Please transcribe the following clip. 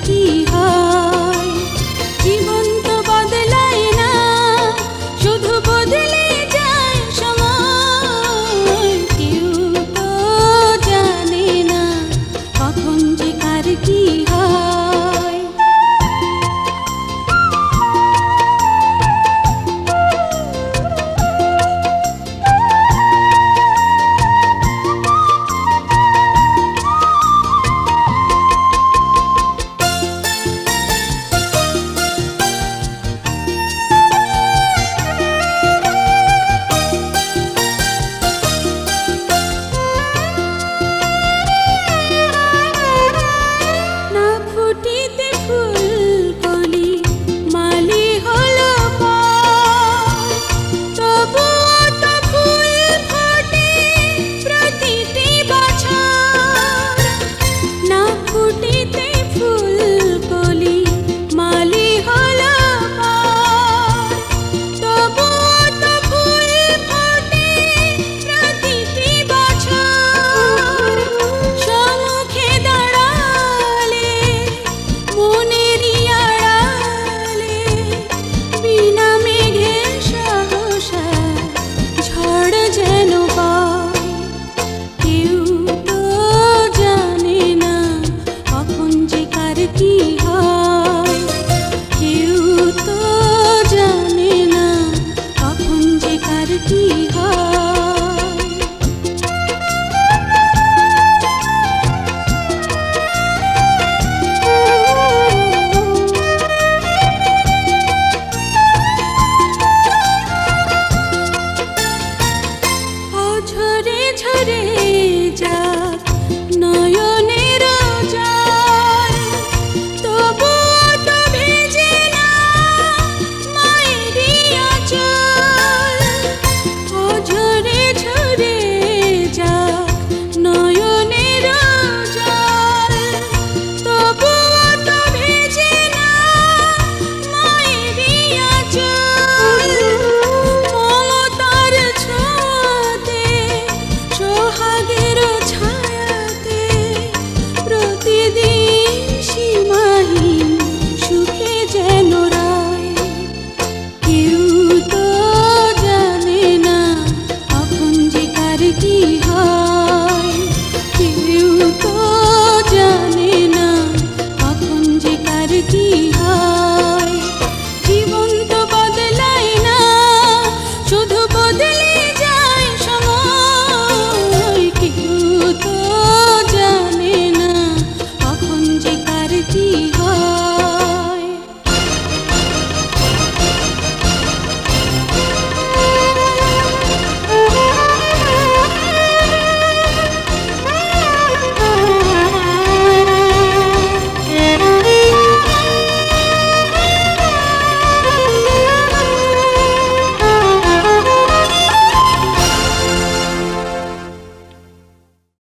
কি হয়। জীবন তো বদলায় না, শুধু বদলে যায় সময়। কেউ তো জানে না কখন যে কার কি হয়। না ফুটিতে ফুলকলি মালি হলো পর, তবুও তো ফুল ফোটে প্রতিটি বছর। না ফুটিতে ফুলকলি মালি হলো পর, তবুও তো ফুল ফোটে প্রতিটি বছর। সম্মুখে দাঁড়ালে মনেরই আড়ালে বিনা মেঘে সহসা ঝড় যেন বয়। কেউ তো জানে না কখন যে কার কি হয়।